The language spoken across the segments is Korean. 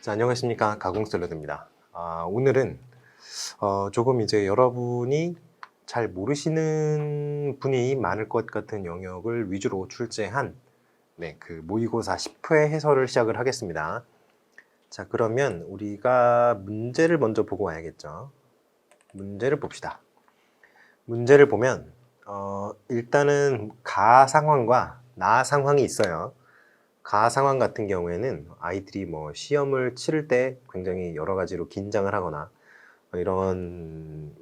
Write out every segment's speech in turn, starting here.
자, 안녕하십니까. 가공샐러드입니다. 오늘은 조금 이제 여러분이 잘 모르시는 분이 많을 것 같은 영역을 위주로 출제한 그 모의고사 10회 해설을 시작을 하겠습니다. 자, 그러면 우리가 문제를 먼저 보고 와야겠죠. 문제를 봅시다. 문제를 보면 일단은 가 상황과 나 상황이 있어요. 가 상황 같은 경우에는 아이들이 뭐 시험을 치를 때 굉장히 여러 가지로 긴장을 하거나 이런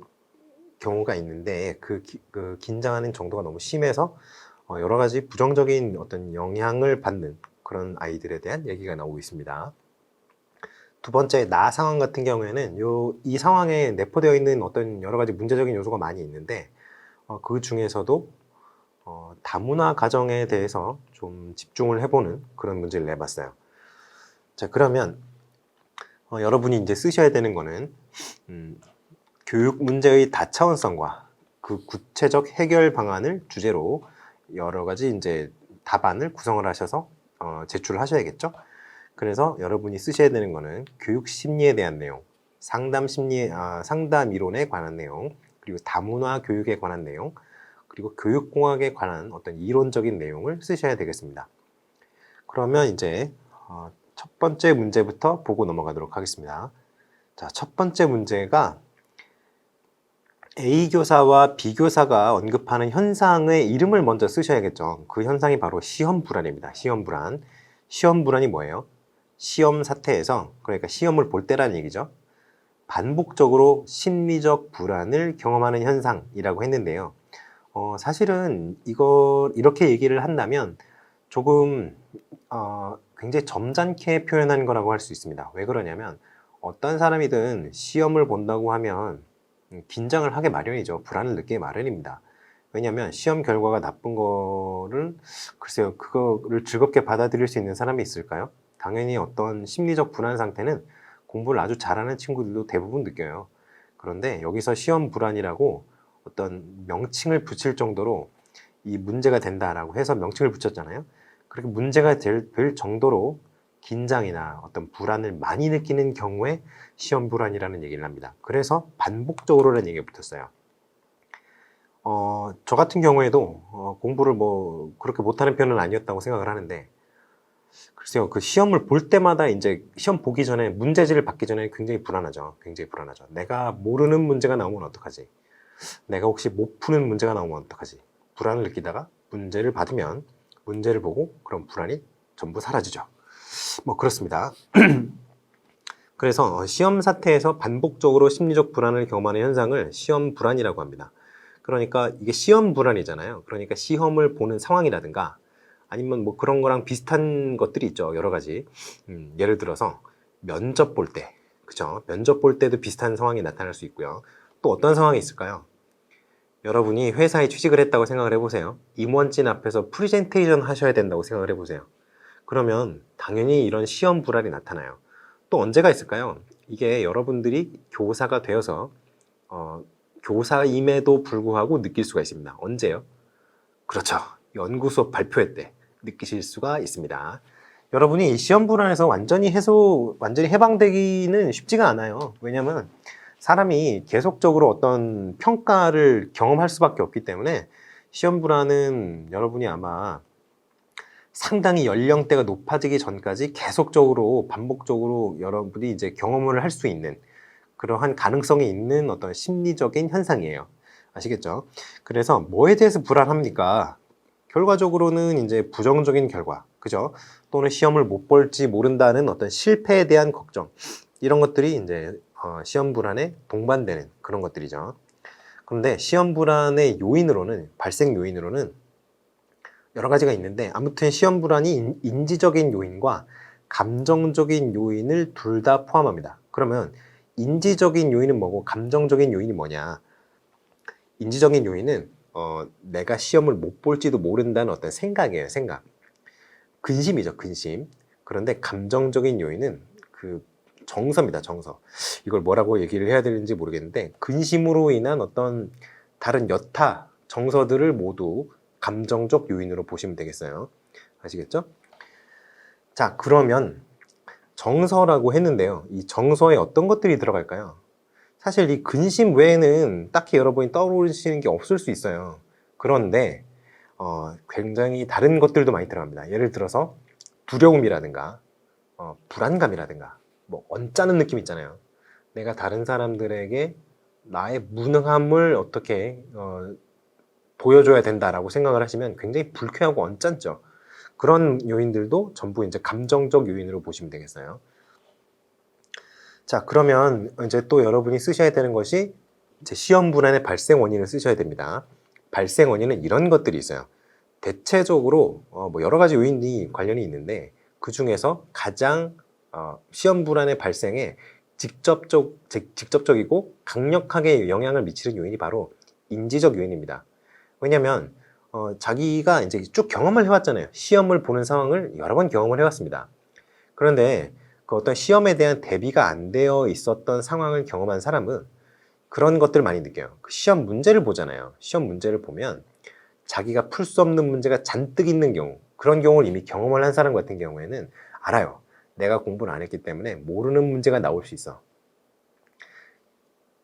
경우가 있는데 그 긴장하는 정도가 너무 심해서 여러 가지 부정적인 어떤 영향을 받는 그런 아이들에 대한 얘기가 나오고 있습니다. 두 번째, 나 상황 같은 경우에는 이 상황에 내포되어 있는 어떤 여러 가지 문제적인 요소가 많이 있는데 그 중에서도 다문화 가정에 대해서 좀 집중을 해보는 그런 문제를 내봤어요. 자, 그러면 여러분이 이제 쓰셔야 되는 거는 교육 문제의 다차원성과 그 구체적 해결 방안을 주제로 여러 가지 이제 답안을 구성을 하셔서 제출을 하셔야겠죠. 그래서 여러분이 쓰셔야 되는 거는 교육 심리에 대한 내용, 상담 심리, 상담 이론에 관한 내용, 그리고 다문화 교육에 관한 내용, 그리고 교육공학에 관한 어떤 이론적인 내용을 쓰셔야 되겠습니다. 그러면 이제 첫 번째 문제부터 보고 넘어가도록 하겠습니다. 자, 첫 번째 문제가 A 교사와 B 교사가 언급하는 현상의 이름을 먼저 쓰셔야겠죠. 그 현상이 바로 시험 불안입니다. 시험 불안. 시험 불안이 뭐예요? 시험 사태에서, 그러니까 시험을 볼 때라는 얘기죠. 반복적으로 심리적 불안을 경험하는 현상이라고 했는데요. 사실은 이렇게 얘기를 한다면 조금 굉장히 점잖게 표현한 거라고 할 수 있습니다. 왜 그러냐면 어떤 사람이든 시험을 본다고 하면 긴장을 하게 마련이죠. 불안을 느끼게 마련입니다. 왜냐하면 시험 결과가 나쁜 거를 글쎄요, 그거를 즐겁게 받아들일 수 있는 사람이 있을까요? 당연히 어떤 심리적 불안 상태는 공부를 아주 잘하는 친구들도 대부분 느껴요. 그런데 여기서 시험 불안이라고 어떤 명칭을 붙일 정도로 이 문제가 된다라고 해서 명칭을 붙였잖아요. 그렇게 문제가 될 정도로 긴장이나 어떤 불안을 많이 느끼는 경우에 시험 불안이라는 얘기를 합니다. 그래서 반복적으로라는 얘기가 붙었어요. 저 같은 경우에도 공부를 뭐 그렇게 못하는 편은 아니었다고 생각을 하는데, 글쎄요, 그 시험을 볼 때마다 이제 시험 보기 전에 문제지를 받기 전에 굉장히 불안하죠. 굉장히 불안하죠. 내가 모르는 문제가 나오면 어떡하지? 내가 혹시 못 푸는 문제가 나오면 어떡하지? 불안을 느끼다가 문제를 받으면 문제를 보고 그런 불안이 전부 사라지죠. 뭐 그렇습니다. 그래서 시험 사태에서 반복적으로 심리적 불안을 경험하는 현상을 시험 불안이라고 합니다. 그러니까 이게 시험 불안이잖아요. 그러니까 시험을 보는 상황이라든가 아니면 뭐 그런 거랑 비슷한 것들이 있죠. 여러 가지. 예를 들어서 면접 볼 때, 그죠? 면접 볼 때도 비슷한 상황이 나타날 수 있고요. 또 어떤 상황이 있을까요? 여러분이 회사에 취직을 했다고 생각을 해보세요. 임원진 앞에서 프리젠테이션 하셔야 된다고 생각을 해보세요. 그러면 당연히 이런 시험 불안이 나타나요. 또 언제가 있을까요? 이게 여러분들이 교사가 되어서 교사임에도 불구하고 느낄 수가 있습니다. 언제요? 그렇죠. 연구 수업 발표회 때 느끼실 수가 있습니다. 여러분이 이 시험 불안에서 완전히 해방되기는 쉽지가 않아요. 왜냐하면 사람이 계속적으로 어떤 평가를 경험할 수밖에 없기 때문에 시험 불안은 여러분이 아마 상당히 연령대가 높아지기 전까지 계속적으로 반복적으로 여러분이 이제 경험을 할 수 있는 그러한 가능성이 있는 어떤 심리적인 현상이에요. 아시겠죠? 그래서 뭐에 대해서 불안합니까? 결과적으로는 이제 부정적인 결과, 그죠? 또는 시험을 못 볼지 모른다는 어떤 실패에 대한 걱정, 이런 것들이 이제 시험 불안에 동반되는 그런 것들이죠. 그런데 시험 불안의 요인으로는, 발생 요인으로는 여러 가지가 있는데, 아무튼 시험 불안이 인지적인 요인과 감정적인 요인을 둘 다 포함합니다. 그러면 인지적인 요인은 뭐고 감정적인 요인이 뭐냐? 인지적인 요인은 내가 시험을 못 볼지도 모른다는 어떤 생각이에요. 생각. 근심이죠. 근심. 그런데 감정적인 요인은 그 정서입니다. 정서. 이걸 뭐라고 얘기를 해야 되는지 모르겠는데, 근심으로 인한 어떤 다른 여타 정서들을 모두 감정적 요인으로 보시면 되겠어요. 아시겠죠? 자, 그러면 정서라고 했는데요. 이 정서에 어떤 것들이 들어갈까요? 사실 이 근심 외에는 딱히 여러분이 떠오르시는 게 없을 수 있어요. 그런데 굉장히 다른 것들도 많이 들어갑니다. 예를 들어서 두려움이라든가 불안감이라든가 뭐 언짢은 느낌 있잖아요. 내가 다른 사람들에게 나의 무능함을 어떻게 보여줘야 된다라고 생각을 하시면 굉장히 불쾌하고 언짢죠. 그런 요인들도 전부 이제 감정적 요인으로 보시면 되겠어요. 자, 그러면 이제 또 여러분이 쓰셔야 되는 것이 이제 시험 불안의 발생 원인을 쓰셔야 됩니다. 발생 원인은 이런 것들이 있어요. 대체적으로 뭐 여러 가지 요인이 관련이 있는데 그 중에서 가장 시험 불안의 발생에 직접적이고 강력하게 영향을 미치는 요인이 바로 인지적 요인입니다. 왜냐하면 자기가 이제 쭉 경험을 해왔잖아요. 시험을 보는 상황을 여러 번 경험을 해왔습니다. 그런데 그 어떤 시험에 대한 대비가 안 되어 있었던 상황을 경험한 사람은 그런 것들을 많이 느껴요. 그 시험 문제를 보잖아요. 시험 문제를 보면 자기가 풀 수 없는 문제가 잔뜩 있는 경우, 그런 경우를 이미 경험을 한 사람 같은 경우에는 알아요. 내가 공부를 안 했기 때문에 모르는 문제가 나올 수 있어.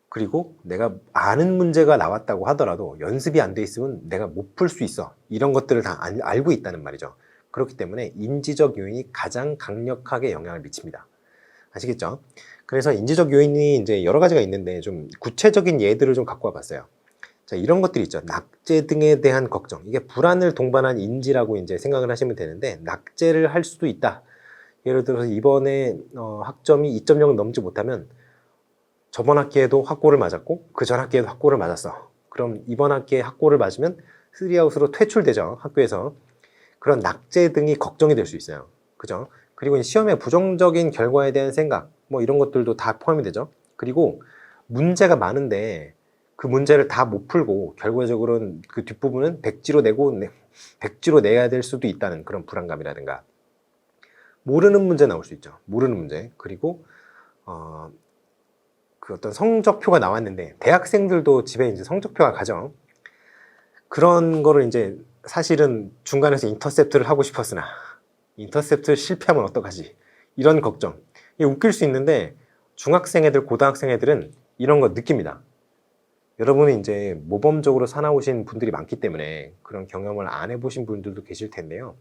그리고 내가 아는 문제가 나왔다고 하더라도 연습이 안 돼 있으면 내가 못 풀 수 있어. 이런 것들을 다 알고 있다는 말이죠. 그렇기 때문에 인지적 요인이 가장 강력하게 영향을 미칩니다. 아시겠죠? 그래서 인지적 요인이 이제 여러 가지가 있는데 좀 구체적인 예들을 좀 갖고 와봤어요. 자, 이런 것들이 있죠. 낙제 등에 대한 걱정. 이게 불안을 동반한 인지라고 이제 생각을 하시면 되는데, 낙제를 할 수도 있다. 예를 들어서 이번에 학점이 2.0 넘지 못하면 저번 학기에도 학고를 맞았고 그 전 학기에도 학고를 맞았어. 그럼 이번 학기에 학고를 맞으면 3아웃으로 퇴출되죠. 학교에서. 그런 낙제 등이 걱정이 될 수 있어요. 그죠? 그리고 시험의 부정적인 결과에 대한 생각, 뭐 이런 것들도 다 포함이 되죠. 그리고 문제가 많은데 그 문제를 다 못 풀고 결과적으로는 그 뒷부분은 백지로 내야 될 수도 있다는 그런 불안감이라든가, 모르는 문제 나올 수 있죠. 모르는 문제. 그리고 그 어떤 성적표가 나왔는데 대학생들도 집에 이제 성적표가 가죠. 그런 거를 이제 사실은 중간에서 인터셉트를 하고 싶었으나 인터셉트 실패하면 어떡하지? 이런 걱정. 이게 웃길 수 있는데 중학생 애들, 고등학생 애들은 이런 거 느낍니다. 여러분이 이제 모범적으로 사나우신 분들이 많기 때문에 그런 경험을 안 해보신 분들도 계실 텐데요.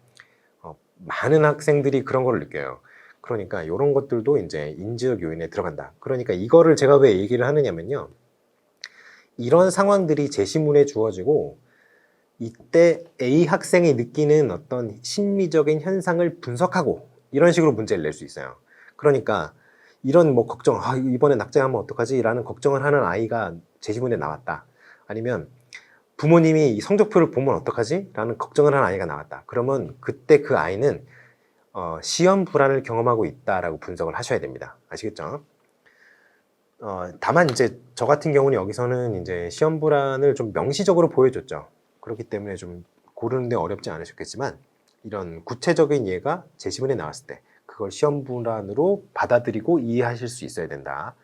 많은 학생들이 그런 걸 느껴요. 그러니까 이런 것들도 이제 인지적 요인에 들어간다. 그러니까 이거를 제가 왜 얘기를 하느냐면요. 이런 상황들이 제시문에 주어지고 이때 A 학생이 느끼는 어떤 심리적인 현상을 분석하고 이런 식으로 문제를 낼 수 있어요. 그러니까 이런 뭐 걱정, 이번에 낙제하면 어떡하지? 라는 걱정을 하는 아이가 제시문에 나왔다. 아니면 부모님이 이 성적표를 보면 어떡하지? 라는 걱정을 하는 아이가 나왔다. 그러면 그때 그 아이는 시험 불안을 경험하고 있다라고 분석을 하셔야 됩니다. 아시겠죠? 다만 이제 저 같은 경우는 여기서는 이제 시험 불안을 좀 명시적으로 보여줬죠. 그렇기 때문에 좀 고르는데 어렵지 않으셨겠지만 이런 구체적인 예가 제시문에 나왔을 때 그걸 시험 불안으로 받아들이고 이해하실 수 있어야 된다.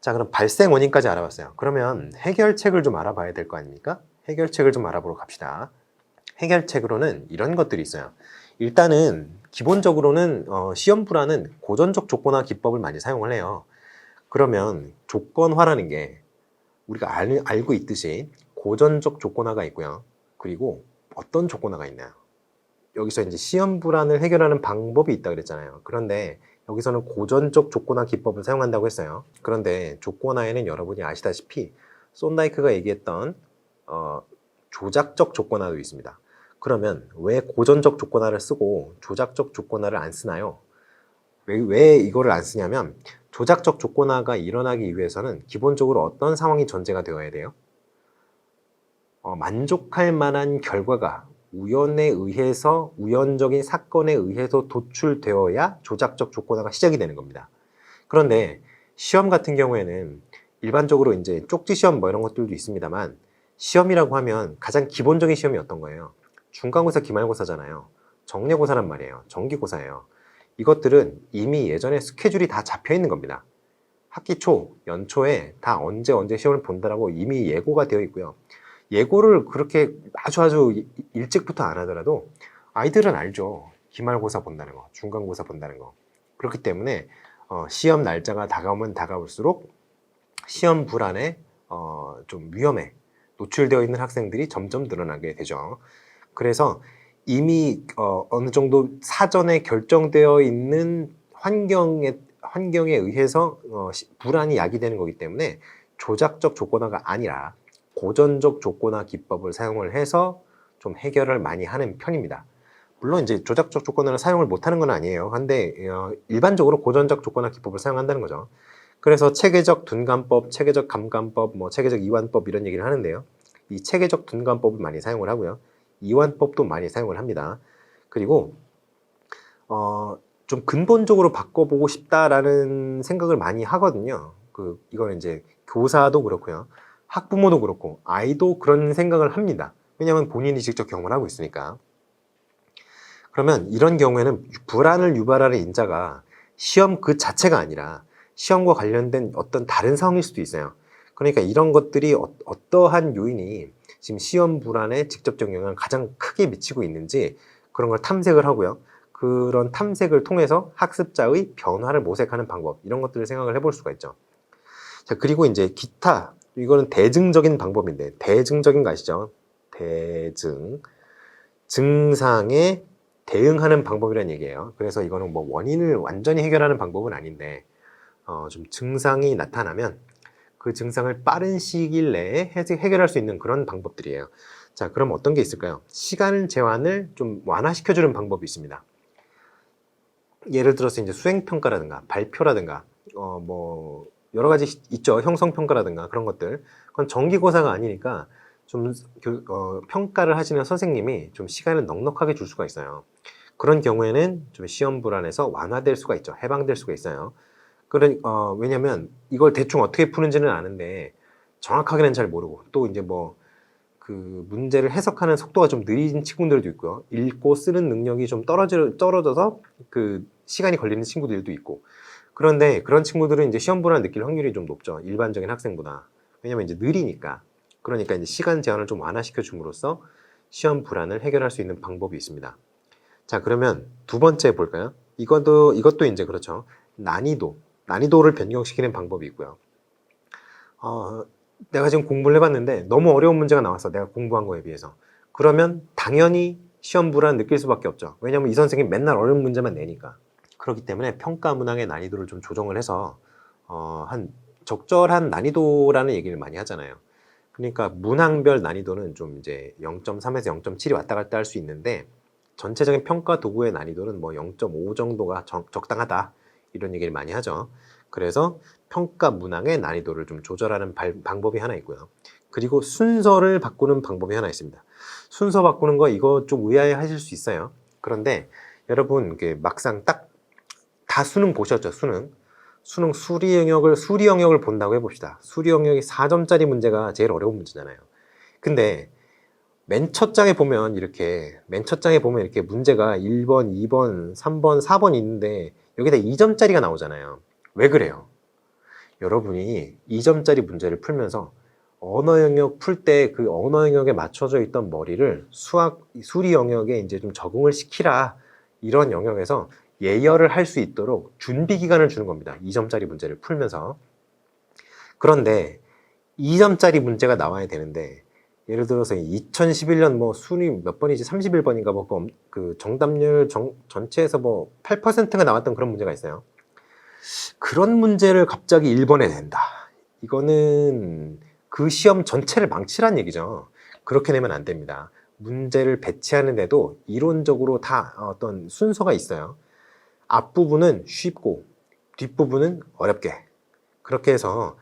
자, 그럼 발생 원인까지 알아봤어요. 그러면 해결책을 좀 알아봐야 될 거 아닙니까? 해결책을 좀 알아보러 갑시다. 해결책으로는 이런 것들이 있어요. 일단은 기본적으로는 시험 불안은 고전적 조건화 기법을 많이 사용을 해요. 그러면 조건화라는 게 우리가 알고 있듯이 고전적 조건화가 있고요. 그리고 어떤 조건화가 있나요? 여기서 이제 시험 불안을 해결하는 방법이 있다 그랬잖아요. 그런데 여기서는 고전적 조건화 기법을 사용한다고 했어요. 그런데 조건화에는 여러분이 아시다시피 쏜다이크가 얘기했던 조작적 조건화도 있습니다. 그러면 왜 고전적 조건화를 쓰고 조작적 조건화를 안 쓰나요? 왜 이거를 안 쓰냐면 조작적 조건화가 일어나기 위해서는 기본적으로 어떤 상황이 전제가 되어야 돼요? 만족할 만한 결과가 우연적인 사건에 의해서 도출되어야 조작적 조건화가 시작이 되는 겁니다. 그런데 시험 같은 경우에는 일반적으로 이제 쪽지 시험 뭐 이런 것들도 있습니다만, 시험이라고 하면 가장 기본적인 시험이 어떤 거예요? 중간고사, 기말고사잖아요. 정례고사란 말이에요. 정기고사예요. 이것들은 이미 예전에 스케줄이 다 잡혀 있는 겁니다. 학기 초, 연초에 다 언제 시험을 본다라고 이미 예고가 되어 있고요. 예고를 그렇게 아주 일찍부터 안 하더라도 아이들은 알죠. 기말고사 본다는 거, 중간고사 본다는 거. 그렇기 때문에 시험 날짜가 다가오면 다가올수록 시험 불안에 좀 위험에 노출되어 있는 학생들이 점점 늘어나게 되죠. 그래서 이미 어느 정도 사전에 결정되어 있는 환경에 의해서 불안이 야기되는 거기 때문에 조작적 조건화가 아니라 고전적 조건화 기법을 사용을 해서 좀 해결을 많이 하는 편입니다. 물론 이제 조작적 조건화를 사용을 못하는 건 아니에요. 근데 일반적으로 고전적 조건화 기법을 사용한다는 거죠. 그래서 체계적 둔감법, 체계적 감감법, 뭐 체계적 이완법 이런 얘기를 하는데요. 이 체계적 둔감법을 많이 사용을 하고요. 이완법도 많이 사용을 합니다. 그리고 좀 근본적으로 바꿔보고 싶다라는 생각을 많이 하거든요. 이거는 이제 교사도 그렇고요. 학부모도 그렇고 아이도 그런 생각을 합니다. 왜냐하면 본인이 직접 경험을 하고 있으니까. 그러면 이런 경우에는 불안을 유발하는 인자가 시험 그 자체가 아니라 시험과 관련된 어떤 다른 상황일 수도 있어요. 그러니까 이런 것들이 어떠한 요인이 지금 시험 불안에 직접적 영향을 가장 크게 미치고 있는지 그런 걸 탐색을 하고요. 그런 탐색을 통해서 학습자의 변화를 모색하는 방법, 이런 것들을 생각을 해볼 수가 있죠. 자, 그리고 이제 기타, 이거는 대증적인 방법인데, 대증적인 거 아시죠? 증상에 대응하는 방법이라는 얘기예요. 그래서 이거는 뭐 원인을 완전히 해결하는 방법은 아닌데, 좀 증상이 나타나면 그 증상을 빠른 시일 내에 해결할 수 있는 그런 방법들이에요. 자, 그럼 어떤 게 있을까요? 시간 제한을 좀 완화시켜주는 방법이 있습니다. 예를 들어서 이제 수행평가라든가 발표라든가 뭐 여러 가지 있죠. 형성평가라든가 그런 것들. 그건 정기고사가 아니니까 좀 평가를 하시는 선생님이 좀 시간을 넉넉하게 줄 수가 있어요. 그런 경우에는 좀 시험 불안에서 완화될 수가 있죠. 해방될 수가 있어요. 왜냐면 이걸 대충 어떻게 푸는지는 아는데 정확하게는 잘 모르고 또 이제 뭐 그 문제를 해석하는 속도가 좀 느린 친구들도 있고요. 읽고 쓰는 능력이 좀 떨어져서 그 시간이 걸리는 친구들도 있고. 그런데 그런 친구들은 이제 시험 불안 느낄 확률이 좀 높죠. 일반적인 학생보다. 왜냐면 이제 느리니까. 그러니까 이제 시간 제한을 좀 완화시켜 줌으로써 시험 불안을 해결할 수 있는 방법이 있습니다. 자, 그러면 두 번째 볼까요? 이것도 이제 그렇죠. 난이도를 변경시키는 방법이 있고요. 내가 지금 공부를 해봤는데 너무 어려운 문제가 나왔어. 내가 공부한 거에 비해서. 그러면 당연히 시험 불안 느낄 수밖에 없죠. 왜냐면 이 선생님이 맨날 어려운 문제만 내니까. 그렇기 때문에 평가 문항의 난이도를 좀 조정을 해서 한 적절한 난이도라는 얘기를 많이 하잖아요. 그러니까 문항별 난이도는 좀 이제 0.3에서 0.7이 왔다 갔다 할 수 있는데 전체적인 평가 도구의 난이도는 뭐 0.5 정도가 적당하다, 이런 얘기를 많이 하죠. 그래서 평가 문항의 난이도를 좀 조절하는 방법이 하나 있고요. 그리고 순서를 바꾸는 방법이 하나 있습니다. 순서 바꾸는 거 이거 좀 의아해 하실 수 있어요. 그런데 여러분 막상 딱 다 수능 보셨죠? 수능 수리 영역을 본다고 해봅시다. 수리 영역이 4점짜리 문제가 제일 어려운 문제잖아요. 근데 맨 첫 장에 보면 이렇게 문제가 1번, 2번, 3번, 4번 있는데 여기다 2점짜리가 나오잖아요. 왜 그래요? 여러분이 2점짜리 문제를 풀면서 언어 영역 풀 때 그 언어 영역에 맞춰져 있던 머리를 수리 영역에 이제 좀 적응을 시키라, 이런 영역에서 예열을 할 수 있도록 준비 기간을 주는 겁니다. 2점짜리 문제를 풀면서. 그런데 2점짜리 문제가 나와야 되는데 예를 들어서 2011년 뭐 순위 몇 번이지, 31번인가 뭐 그 정답률 전체에서 뭐 8%가 나왔던 그런 문제가 있어요. 그런 문제를 갑자기 1번에 낸다. 이거는 그 시험 전체를 망치란 얘기죠. 그렇게 내면 안 됩니다. 문제를 배치하는데도 이론적으로 다 어떤 순서가 있어요. 앞부분은 쉽고 뒷부분은 어렵게, 그렇게 해서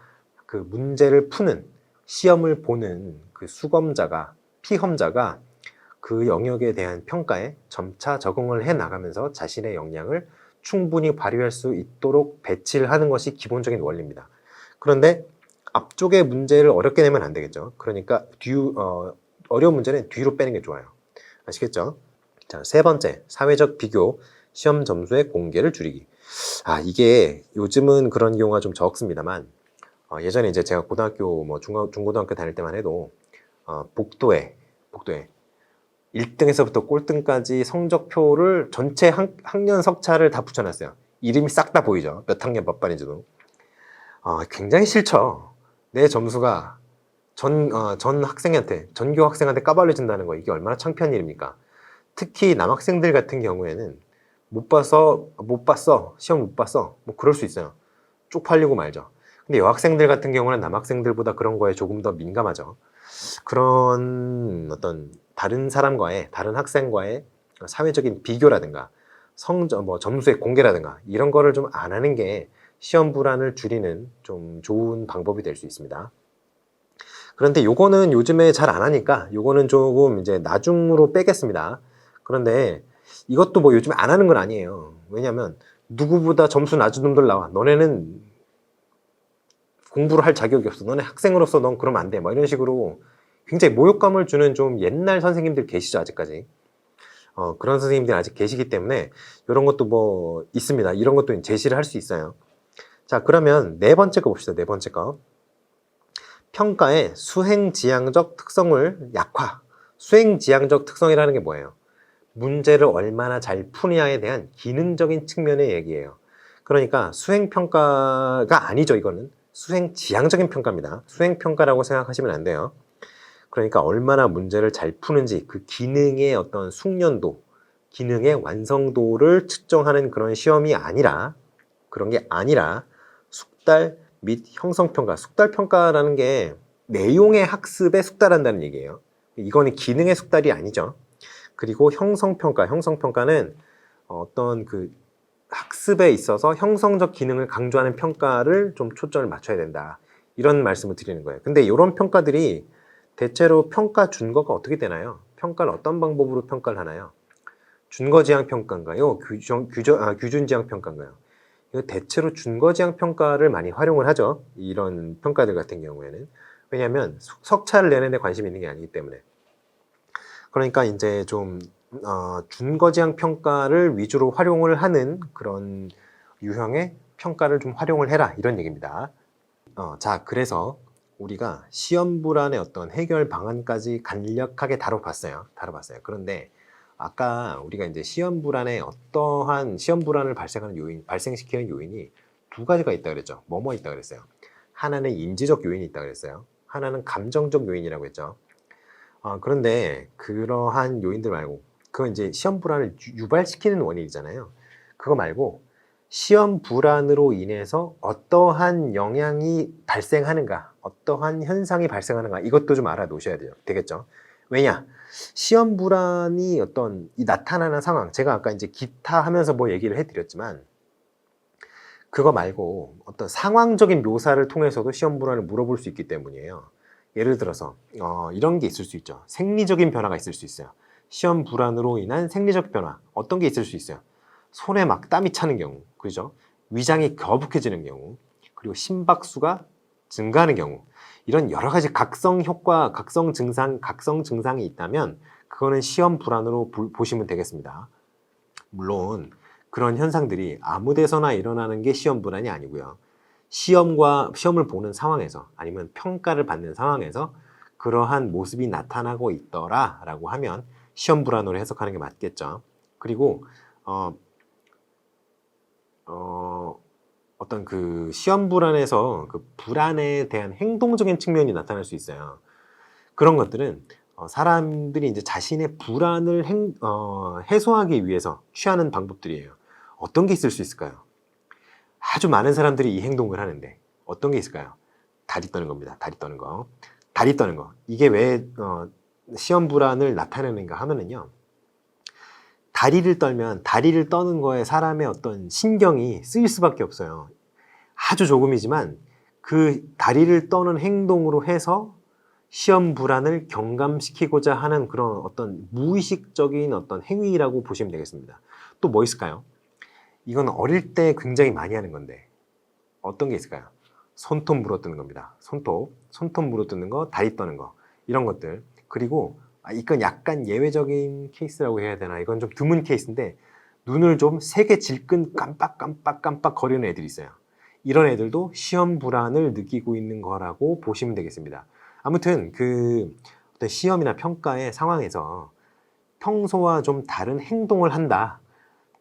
그 문제를 푸는, 시험을 보는 그 피험자가 그 영역에 대한 평가에 점차 적응을 해 나가면서 자신의 역량을 충분히 발휘할 수 있도록 배치를 하는 것이 기본적인 원리입니다. 그런데 앞쪽에 문제를 어렵게 내면 안 되겠죠. 그러니까 어려운 문제는 뒤로 빼는 게 좋아요. 아시겠죠? 자, 세 번째, 사회적 비교, 시험 점수의 공개를 줄이기. 이게 요즘은 그런 경우가 좀 적습니다만 예전에 이제 제가 고등학교 중고등학교 다닐 때만 해도 복도에 1등에서부터 꼴등까지 성적표를 전체 학년 석차를 다 붙여놨어요. 이름이 싹 다 보이죠. 몇 학년 몇 반인지도. 굉장히 싫죠. 내 점수가 전 학생한테, 전교 학생한테 까발려진다는 거, 이게 얼마나 창피한 일입니까? 특히 남학생들 같은 경우에는 못 봤어, 시험 못 봤어, 뭐 그럴 수 있어요. 쪽팔리고 말죠. 근데 여학생들 같은 경우는 남학생들보다 그런 거에 조금 더 민감하죠. 그런 어떤 다른 사람과의, 다른 학생과의 사회적인 비교라든가 점수의 공개라든가 이런 거를 좀 안 하는 게 시험 불안을 줄이는 좀 좋은 방법이 될 수 있습니다. 그런데 요거는 요즘에 잘 안 하니까 요거는 조금 이제 나중으로 빼겠습니다. 그런데 이것도 뭐 요즘에 안 하는 건 아니에요. 왜냐면 누구보다 점수 낮은 놈들 나와. 너네는 공부를 할 자격이 없어. 너네 학생으로서 넌 그러면 안 돼. 뭐 이런 식으로 굉장히 모욕감을 주는 좀 옛날 선생님들 계시죠, 아직까지. 그런 선생님들이 아직 계시기 때문에 이런 것도 뭐 있습니다. 이런 것도 제시를 할 수 있어요. 자, 그러면 네 번째 거 봅시다. 네 번째 거. 평가의 수행지향적 특성을 약화. 수행지향적 특성이라는 게 뭐예요? 문제를 얼마나 잘 푸느냐에 대한 기능적인 측면의 얘기예요. 그러니까 수행평가가 아니죠, 이거는. 수행지향적인 평가입니다. 수행평가라고 생각하시면 안 돼요. 그러니까 얼마나 문제를 잘 푸는지 그 기능의 어떤 숙련도, 기능의 완성도를 측정하는 그런 시험이 아니라, 그런 게 아니라 숙달 및 형성평가. 숙달평가라는 게 내용의 학습에 숙달한다는 얘기예요. 이거는 기능의 숙달이 아니죠. 그리고 형성평가. 형성평가는 어떤 그 학습에 있어서 형성적 기능을 강조하는 평가를 좀 초점을 맞춰야 된다. 이런 말씀을 드리는 거예요. 근데 이런 평가들이 대체로 평가 준거가 어떻게 되나요? 평가를 어떤 방법으로 평가를 하나요? 준거지향 평가인가요? 규준지향 평가인가요? 이거 대체로 준거지향 평가를 많이 활용을 하죠. 이런 평가들 같은 경우에는. 왜냐하면 석차를 내는 데 관심이 있는 게 아니기 때문에. 그러니까 이제 좀 준거지향 평가를 위주로 활용을 하는 그런 유형의 평가를 좀 활용을 해라, 이런 얘기입니다. 자, 그래서 우리가 시험 불안의 어떤 해결 방안까지 간략하게 다뤄봤어요. 그런데 아까 우리가 이제 시험 불안에 어떠한 시험 불안을 발생시키는 요인이 두 가지가 있다 그랬죠. 뭐뭐 있다 그랬어요. 하나는 인지적 요인이 있다 그랬어요. 하나는 감정적 요인이라고 했죠. 그런데 그러한 요인들 말고, 그건 이제 시험 불안을 유발시키는 원인이잖아요. 그거 말고 시험 불안으로 인해서 어떠한 영향이 발생하는가, 어떠한 현상이 발생하는가, 이것도 좀 알아놓으셔야 되겠죠. 왜냐? 시험 불안이 나타나는 상황, 제가 아까 이제 기타 하면서 뭐 얘기를 해드렸지만, 그거 말고 어떤 상황적인 묘사를 통해서도 시험 불안을 물어볼 수 있기 때문이에요. 예를 들어서 이런 게 있을 수 있죠. 생리적인 변화가 있을 수 있어요. 시험 불안으로 인한 생리적 변화, 어떤 게 있을 수 있어요. 손에 막 땀이 차는 경우, 그죠? 위장이 거북해지는 경우, 그리고 심박수가 증가하는 경우, 이런 여러 가지 각성 효과, 각성 증상이 있다면 그거는 시험 불안으로 보시면 되겠습니다. 물론 그런 현상들이 아무 데서나 일어나는 게 시험 불안이 아니고요. 시험을 보는 상황에서, 아니면 평가를 받는 상황에서 그러한 모습이 나타나고 있더라라고 하면 시험 불안으로 해석하는 게 맞겠죠. 그리고 어떤 그 시험 불안에서 그 불안에 대한 행동적인 측면이 나타날 수 있어요. 그런 것들은 사람들이 이제 자신의 불안을 해소하기 위해서 취하는 방법들이에요. 어떤 게 있을 수 있을까요? 아주 많은 사람들이 이 행동을 하는데 어떤 게 있을까요? 다리 떠는 겁니다. 다리 떠는 거. 이게 왜 시험 불안을 나타내는가 하면은요. 다리를 떠는 거에 사람의 어떤 신경이 쓰일 수밖에 없어요. 아주 조금이지만 그 다리를 떠는 행동으로 해서 시험 불안을 경감시키고자 하는 그런 어떤 무의식적인 어떤 행위라고 보시면 되겠습니다. 또 뭐 있을까요? 이건 어릴 때 굉장히 많이 하는 건데 어떤 게 있을까요? 손톱 물어뜯는 겁니다. 손톱 물어뜯는 거, 다리 떠는 거, 이런 것들. 그리고 이건 약간 예외적인 케이스라고 해야 되나? 이건 좀 드문 케이스인데 눈을 좀 세게 질끈 깜빡 거리는 애들이 있어요. 이런 애들도 시험 불안을 느끼고 있는 거라고 보시면 되겠습니다. 아무튼 그 어떤 시험이나 평가의 상황에서 평소와 좀 다른 행동을 한다,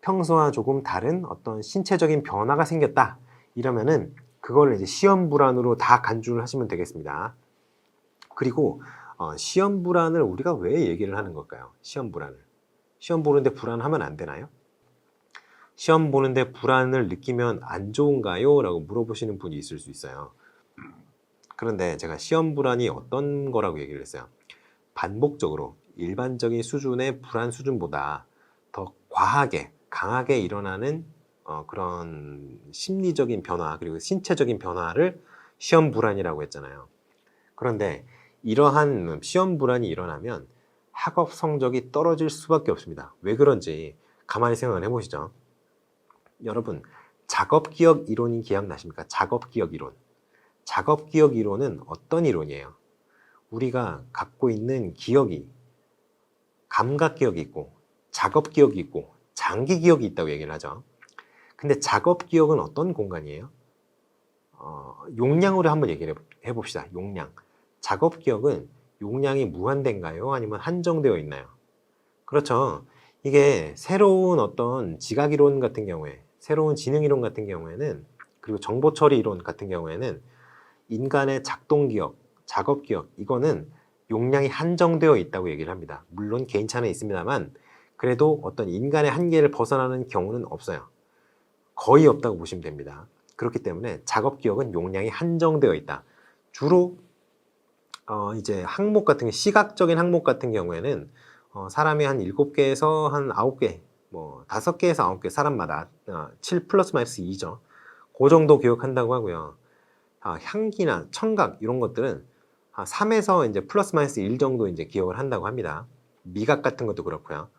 평소와 조금 다른 어떤 신체적인 변화가 생겼다. 이러면은 그걸 이제 시험 불안으로 다 간주를 하시면 되겠습니다. 그리고 시험 불안을 우리가 왜 얘기를 하는 걸까요? 시험 불안을. 시험 보는데 불안하면 안 되나요? 시험 보는데 불안을 느끼면 안 좋은가요? 라고 물어보시는 분이 있을 수 있어요. 그런데 제가 시험 불안이 어떤 거라고 얘기를 했어요. 반복적으로 일반적인 수준의 불안 수준보다 더 과하게, 강하게 일어나는 그런 심리적인 변화, 그리고 신체적인 변화를 시험 불안이라고 했잖아요. 그런데 이러한 시험 불안이 일어나면 학업 성적이 떨어질 수밖에 없습니다. 왜 그런지 가만히 생각을 해보시죠. 여러분, 작업기억 이론이 기억나십니까? 작업기억 이론. 작업기억 이론은 어떤 이론이에요? 우리가 갖고 있는 기억이 감각기억이 있고 작업기억이 있고 장기기억이 있다고 얘기를 하죠. 근데 작업기억은 어떤 공간이에요? 용량으로 한번 얘기를 해봅시다. 용량. 작업기억은 용량이 무한대인가요? 아니면 한정되어 있나요? 그렇죠. 이게 새로운 어떤 지각이론 같은 경우에, 새로운 지능이론 같은 경우에는, 그리고 정보처리 이론 같은 경우에는 인간의 작동기억, 작업기억, 이거는 용량이 한정되어 있다고 얘기를 합니다. 물론 개인차는 있습니다만 그래도 어떤 인간의 한계를 벗어나는 경우는 없어요. 거의 없다고 보시면 됩니다. 그렇기 때문에 작업기억은 용량이 한정되어 있다. 주로 이제 항목 같은 게, 시각적인 항목 같은 경우에는 사람이 한 7개에서 한 9개, 뭐 5개에서 9개, 사람마다 7 플러스 마이너스 2죠. 그 정도 기억한다고 하고요. 향기나 청각 이런 것들은 3에서 이제 플러스 마이너스 1 정도 이제 기억을 한다고 합니다. 미각 같은 것도 그렇고요.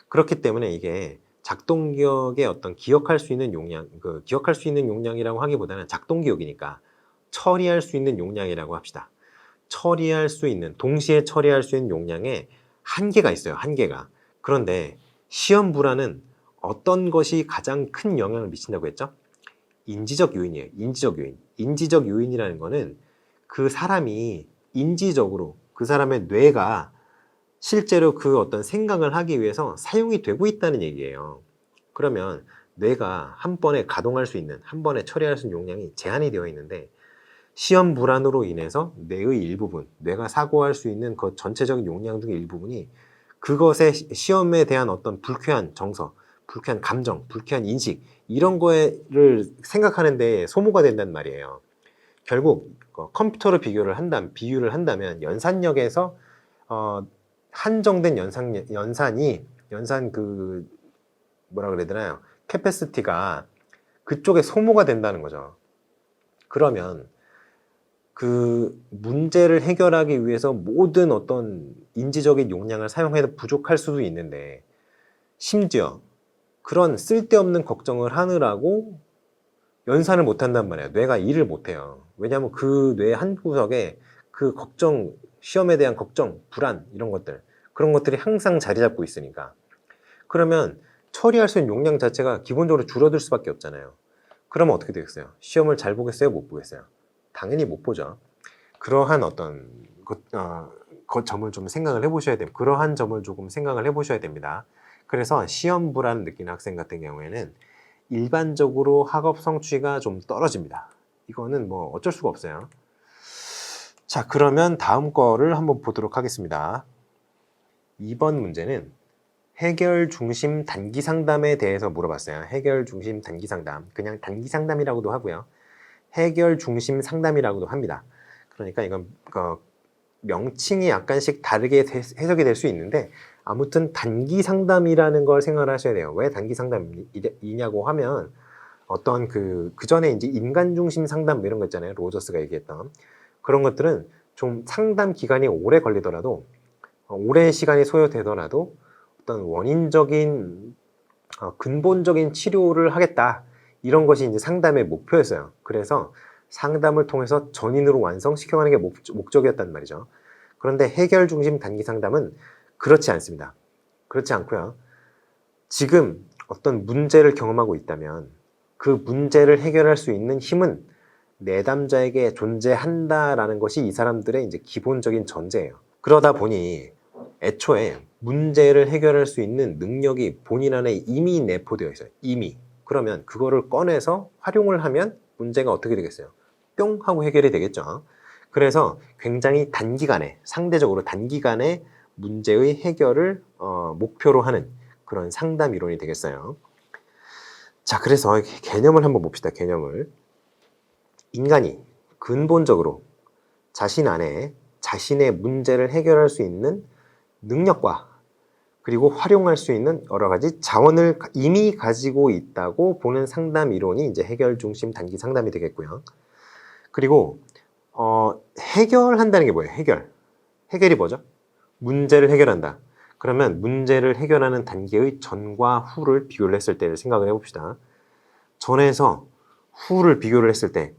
그렇기 때문에 이게 작동기억의 어떤 기억할 수 있는 용량, 기억할 수 있는 용량이라고 하기보다는 작동기억이니까 처리할 수 있는 용량이라고 합시다. 처리할 수 있는, 동시에 처리할 수 있는 용량에 한계가 있어요. 한계가. 그런데 시험 불안은 어떤 것이 가장 큰 영향을 미친다고 했죠? 인지적 요인이에요. 인지적 요인. 인지적 요인이라는 거는 그 사람이 인지적으로, 그 사람의 뇌가 실제로 그 어떤 생각을 하기 위해서 사용이 되고 있다는 얘기예요. 그러면 뇌가 한 번에 가동할 수 있는, 한 번에 처리할 수 있는 용량이 제한이 되어 있는데, 시험 불안으로 인해서 뇌의 일부분, 뇌가 사고할 수 있는 그 전체적인 용량 중의 일부분이 그것의 시험에 대한 어떤 불쾌한 정서, 불쾌한 감정, 불쾌한 인식, 이런 거를 생각하는 데 소모가 된단 말이에요. 결국 컴퓨터로 비유를 한다면 연산력에서 한정된 연산 그 뭐라 그래야 되나요? 캐패시티가 그쪽에 소모가 된다는 거죠. 그러면 그 문제를 해결하기 위해서 모든 어떤 인지적인 용량을 사용해도 부족할 수도 있는데, 심지어 그런 쓸데없는 걱정을 하느라고 연산을 못 한단 말이에요. 뇌가 일을 못 해요. 왜냐하면 그 뇌 한 구석에 그 걱정, 시험에 대한 걱정, 불안, 이런 것들, 그런 것들이 항상 자리 잡고 있으니까. 그러면 처리할 수 있는 용량 자체가 기본적으로 줄어들 수밖에 없잖아요. 그러면 어떻게 되겠어요? 시험을 잘 보겠어요? 못 보겠어요? 당연히 못 보죠. 그러한 어떤 점을 좀 생각을 해보셔야 됩니다. 그러한 점을 조금 생각을 해보셔야 됩니다. 그래서 시험 불안 느끼는 학생 같은 경우에는 일반적으로 학업 성취가 좀 떨어집니다. 이거는 뭐 어쩔 수가 없어요. 자, 그러면 다음 거를 한번 보도록 하겠습니다. 2번 문제는 해결 중심 단기 상담에 대해서 물어봤어요. 해결 중심 단기 상담. 그냥 단기 상담이라고도 하고요. 해결 중심 상담이라고도 합니다. 그러니까 이건 명칭이 약간씩 다르게 해석이 될 수 있는데, 아무튼 단기 상담이라는 걸 생각을 하셔야 돼요. 왜 단기 상담이냐고 하면, 어떤 그 전에 이제 인간 중심 상담 이런 거 있잖아요. 로저스가 얘기했던 그런 것들은 좀 상담 기간이 오래 걸리더라도, 오랜 시간이 소요되더라도 어떤 원인적인 근본적인 치료를 하겠다, 이런 것이 이제 상담의 목표였어요. 그래서 상담을 통해서 전인으로 완성시켜가는 게 목적이었단 말이죠. 그런데 해결 중심 단기 상담은 그렇지 않습니다. 그렇지 않고요. 지금 어떤 문제를 경험하고 있다면 그 문제를 해결할 수 있는 힘은 내담자에게 존재한다라는 것이 이 사람들의 이제 기본적인 전제예요. 그러다 보니 애초에 문제를 해결할 수 있는 능력이 본인 안에 이미 내포되어 있어요. 이미. 그러면 그거를 꺼내서 활용을 하면 문제가 어떻게 되겠어요? 뿅 하고 해결이 되겠죠. 그래서 굉장히 단기간에, 상대적으로 단기간에 문제의 해결을 목표로 하는 그런 상담 이론이 되겠어요. 자, 그래서 개념을 한번 봅시다. 개념을. 인간이 근본적으로 자신 안에 자신의 문제를 해결할 수 있는 능력과 그리고 활용할 수 있는 여러 가지 자원을 이미 가지고 있다고 보는 상담 이론이 이제 해결 중심 단기 상담이 되겠고요. 그리고 해결한다는 게 뭐예요? 해결이 뭐죠? 문제를 해결한다. 그러면 문제를 해결하는 단계의 전과 후를 비교를 했을 때를 생각을 해봅시다. 전에서 후를 비교를 했을 때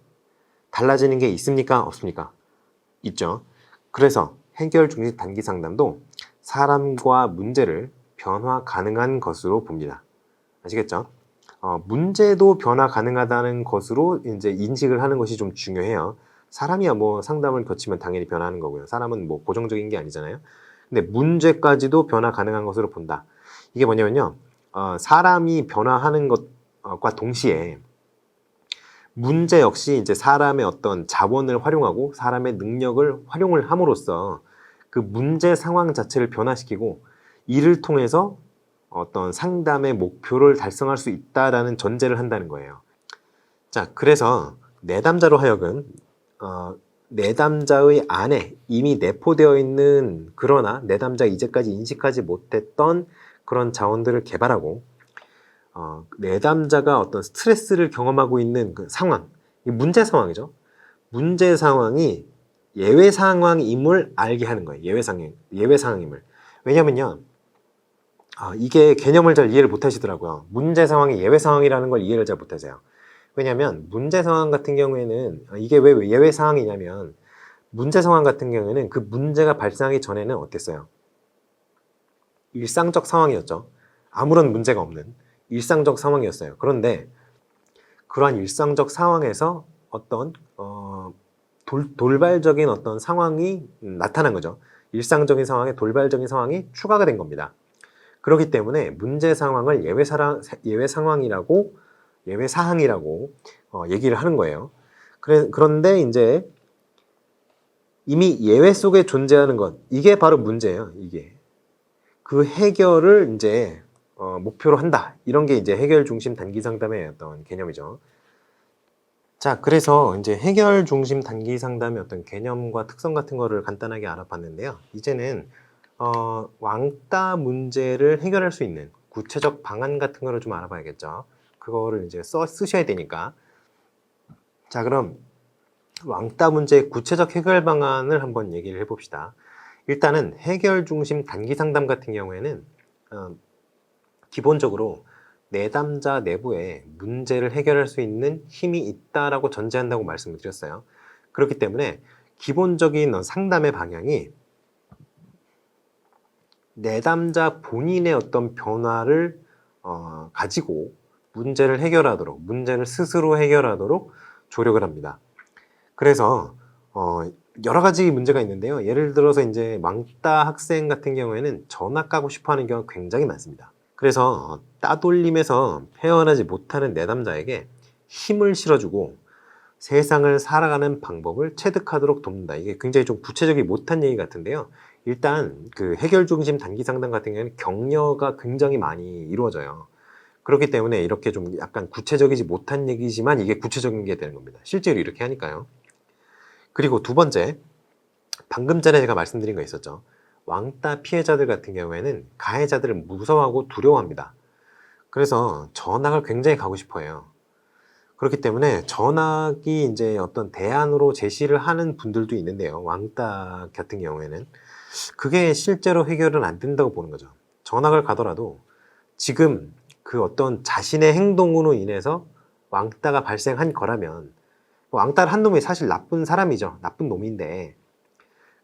달라지는 게 있습니까? 없습니까? 있죠. 그래서 해결 중심 단기 상담도 사람과 문제를 변화 가능한 것으로 봅니다. 아시겠죠? 문제도 변화 가능하다는 것으로 이제 인식을 하는 것이 좀 중요해요. 사람이야 뭐 상담을 거치면 당연히 변하는 거고요. 사람은 뭐 고정적인 게 아니잖아요. 근데 문제까지도 변화 가능한 것으로 본다. 이게 뭐냐면요. 사람이 변화하는 것과 동시에 문제 역시 이제 사람의 어떤 자원을 활용하고 사람의 능력을 활용을 함으로써 그 문제 상황 자체를 변화시키고 이를 통해서 어떤 상담의 목표를 달성할 수 있다라는 전제를 한다는 거예요. 자, 그래서 내담자로 하여금 내담자의 안에 이미 내포되어 있는 그러나 내담자 이제까지 인식하지 못했던 그런 자원들을 개발하고 내담자가 어떤 스트레스를 경험하고 있는 그 상황, 이 문제 상황이죠. 문제 상황이 예외 상황임을 알게 하는 거예요. 예외 상황임을. 왜냐면요. 이게 개념을 잘 이해를 못 하시더라고요. 문제 상황이 예외 상황이라는 걸 이해를 잘 못 하세요. 왜냐면 문제 상황 같은 경우에는 이게 왜 예외 상황이냐면 문제 상황 같은 경우에는 그 문제가 발생하기 전에는 어땠어요? 일상적 상황이었죠. 아무런 문제가 없는 일상적 상황이었어요. 그런데 그러한 일상적 상황에서 어떤 돌발적인 어떤 상황이 나타난 거죠. 일상적인 상황에 돌발적인 상황이 추가가 된 겁니다. 그렇기 때문에 문제 상황을 예외 상황이라고 예외 사항이라고 얘기를 하는 거예요. 그런데 이제 이미 예외 속에 존재하는 것, 이게 바로 문제예요. 이게 그 해결을 이제 목표로 한다. 이런 게 이제 해결 중심 단기 상담의 어떤 개념이죠. 자, 그래서 이제 해결 중심 단기 상담의 어떤 개념과 특성 같은 거를 간단하게 알아봤는데요. 이제는 왕따 문제를 해결할 수 있는 구체적 방안 같은 거를 좀 알아봐야겠죠. 그거를 이제 쓰셔야 되니까. 자, 그럼 왕따 문제의 구체적 해결 방안을 한번 얘기를 해봅시다. 일단은 해결 중심 단기 상담 같은 경우에는 기본적으로 내담자 내부에 문제를 해결할 수 있는 힘이 있다라고 전제한다고 말씀을 드렸어요. 그렇기 때문에 기본적인 상담의 방향이 내담자 본인의 어떤 변화를 가지고 문제를 해결하도록, 문제를 스스로 해결하도록 조력을 합니다. 그래서 여러 가지 문제가 있는데요. 예를 들어서 이제 왕따 학생 같은 경우에는 전학 가고 싶어 하는 경우가 굉장히 많습니다. 그래서 따돌림에서 헤어나지 못하는 내담자에게 힘을 실어주고 세상을 살아가는 방법을 체득하도록 돕는다. 이게 굉장히 좀 구체적이 못한 얘기 같은데요. 일단 그 해결 중심 단기 상담 같은 경우에는 격려가 굉장히 많이 이루어져요. 그렇기 때문에 이렇게 좀 약간 구체적이지 못한 얘기지만 이게 구체적인 게 되는 겁니다. 실제로 이렇게 하니까요. 그리고 두 번째, 방금 전에 제가 말씀드린 거 있었죠. 왕따 피해자들 같은 경우에는 가해자들을 무서워하고 두려워합니다. 그래서 전학을 굉장히 가고 싶어 해요. 그렇기 때문에 전학이 이제 어떤 대안으로 제시를 하는 분들도 있는데요. 왕따 같은 경우에는. 그게 실제로 해결은 안 된다고 보는 거죠. 전학을 가더라도 지금 그 어떤 자신의 행동으로 인해서 왕따가 발생한 거라면 왕따를 한 놈이 사실 나쁜 사람이죠. 나쁜 놈인데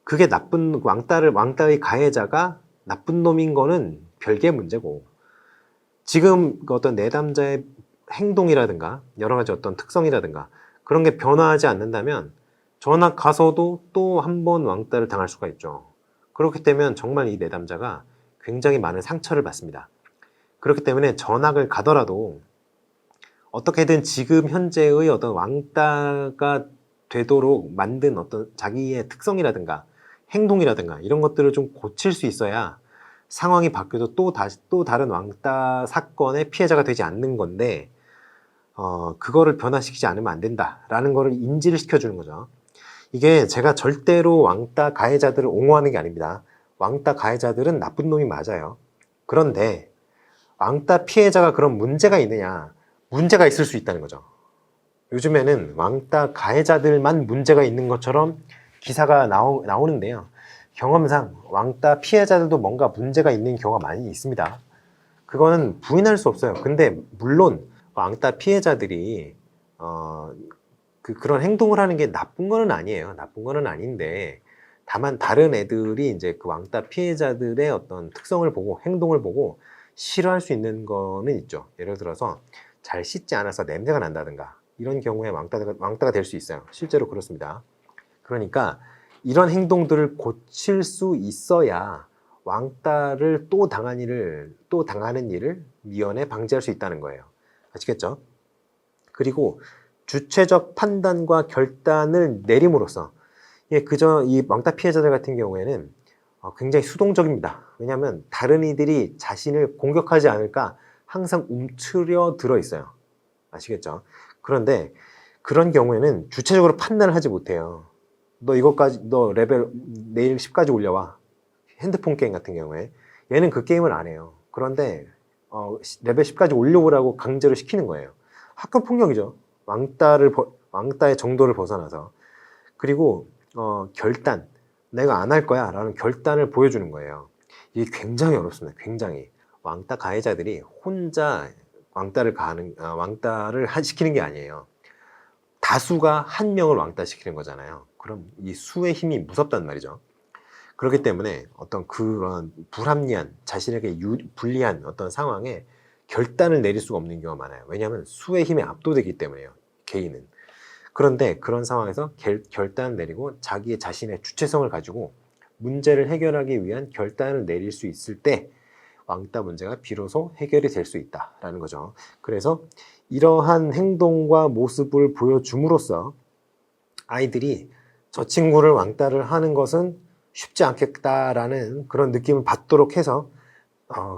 그게 왕따의 가해자가 나쁜 놈인 거는 별개의 문제고 지금 어떤 내담자의 행동이라든가 여러 가지 어떤 특성이라든가 그런 게 변화하지 않는다면 전학 가서도 또 한 번 왕따를 당할 수가 있죠. 그렇기 때문에 정말 이 내담자가 굉장히 많은 상처를 받습니다. 그렇기 때문에 전학을 가더라도 어떻게든 지금 현재의 어떤 왕따가 되도록 만든 어떤 자기의 특성이라든가 행동이라든가 이런 것들을 좀 고칠 수 있어야 상황이 바뀌어도 또 다른 왕따 사건의 피해자가 되지 않는 건데, 그거를 변화시키지 않으면 안 된다라는 거를 인지를 시켜주는 거죠. 이게 제가 절대로 왕따 가해자들을 옹호하는 게 아닙니다. 왕따 가해자들은 나쁜 놈이 맞아요. 그런데 왕따 피해자가 그런 문제가 있느냐? 문제가 있을 수 있다는 거죠. 요즘에는 왕따 가해자들만 문제가 있는 것처럼 기사가 나오는데요. 경험상 왕따 피해자들도 뭔가 문제가 있는 경우가 많이 있습니다. 그거는 부인할 수 없어요. 근데 물론 왕따 피해자들이 그런 행동을 하는 게 나쁜 거는 아니에요. 나쁜 거는 아닌데, 다만 다른 애들이 이제 그 왕따 피해자들의 어떤 특성을 보고 행동을 보고 싫어할 수 있는 거는 있죠. 예를 들어서 잘 씻지 않아서 냄새가 난다든가 이런 경우에 왕따가 될 수 있어요. 실제로 그렇습니다. 그러니까 이런 행동들을 고칠 수 있어야 왕따를 또 당하는 일을 미연에 방지할 수 있다는 거예요. 아시겠죠? 그리고 주체적 판단과 결단을 내림으로써, 이 왕따 피해자들 같은 경우에는 굉장히 수동적입니다. 왜냐하면 다른 이들이 자신을 공격하지 않을까 항상 움츠려 들어 있어요. 아시겠죠? 그런데 그런 경우에는 주체적으로 판단을 하지 못해요. 너 레벨 내일 10까지 올려와. 핸드폰 게임 같은 경우에 얘는 그 게임을 안 해요. 그런데 레벨 10까지 올려오라고 강제로 시키는 거예요. 학교 폭력이죠. 왕따의 정도를 벗어나서. 그리고 결단, 내가 안 할 거야 라는 결단을 보여주는 거예요. 이게 굉장히 어렵습니다. 굉장히. 왕따 가해자들이 혼자 왕따를 시키는 게 아니에요. 다수가 한 명을 왕따시키는 거잖아요. 그럼 이 수의 힘이 무섭단 말이죠. 그렇기 때문에 어떤 그런 불합리한, 자신에게 불리한 어떤 상황에 결단을 내릴 수가 없는 경우가 많아요. 왜냐하면 수의 힘에 압도되기 때문에요. 개인은. 그런데 그런 상황에서 결단을 내리고 자신의 주체성을 가지고 문제를 해결하기 위한 결단을 내릴 수 있을 때 왕따 문제가 비로소 해결이 될 수 있다라는 거죠. 그래서 이러한 행동과 모습을 보여줌으로써 아이들이 저 친구를 왕따를 하는 것은 쉽지 않겠다라는 그런 느낌을 받도록 해서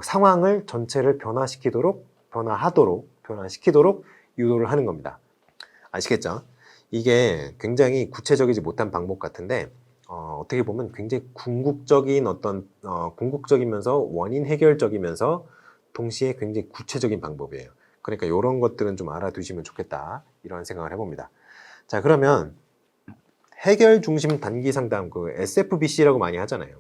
상황을 전체를 변화시키도록 유도를 하는 겁니다. 아시겠죠? 이게 굉장히 구체적이지 못한 방법 같은데 어떻게 보면 굉장히 궁극적이면서 원인 해결적이면서 동시에 굉장히 구체적인 방법이에요. 그러니까 이런 것들은 좀 알아두시면 좋겠다, 이런 생각을 해봅니다. 자, 그러면 해결 중심 단기 상담, 그 SFBC라고 많이 하잖아요.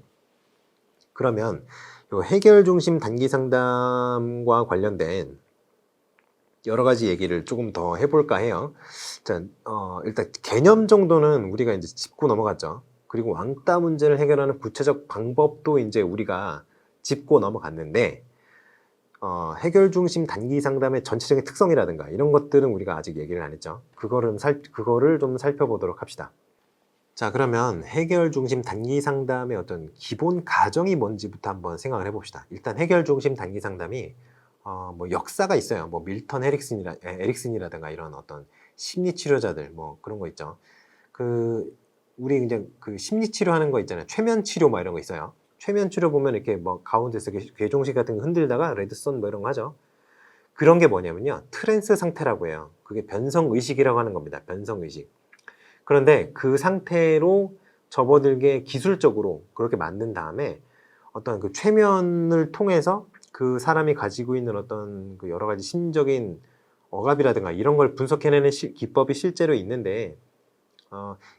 그러면 이 해결 중심 단기 상담과 관련된 여러 가지 얘기를 조금 더 해볼까 해요. 자, 일단 개념 정도는 우리가 이제 짚고 넘어갔죠. 그리고 왕따 문제를 해결하는 구체적 방법도 이제 우리가 짚고 넘어갔는데, 해결 중심 단기 상담의 전체적인 특성이라든가 이런 것들은 우리가 아직 얘기를 안 했죠. 그거를 좀 살펴보도록 합시다. 자, 그러면 해결 중심 단기 상담의 어떤 기본 가정이 뭔지부터 한번 생각을 해봅시다. 일단 해결 중심 단기 상담이 뭐 역사가 있어요. 뭐 밀턴 에릭슨이라든가 이런 어떤 심리 치료자들 뭐 그런 거 있죠. 우리 이제 그 심리 치료하는 거 있잖아요. 최면 치료 뭐 이런 거 있어요. 최면 치료 보면 이렇게 뭐 가운데서 괴종식 같은 거 흔들다가 레드선 뭐 이런 거 하죠. 그런 게 뭐냐면요, 트랜스 상태라고 해요. 그게 변성 의식이라고 하는 겁니다. 변성 의식. 그런데 그 상태로 접어들게 기술적으로 그렇게 만든 다음에 어떤 그 최면을 통해서 그 사람이 가지고 있는 어떤 그 여러 가지 심적인 억압이라든가 이런 걸 분석해내는 기법이 실제로 있는데,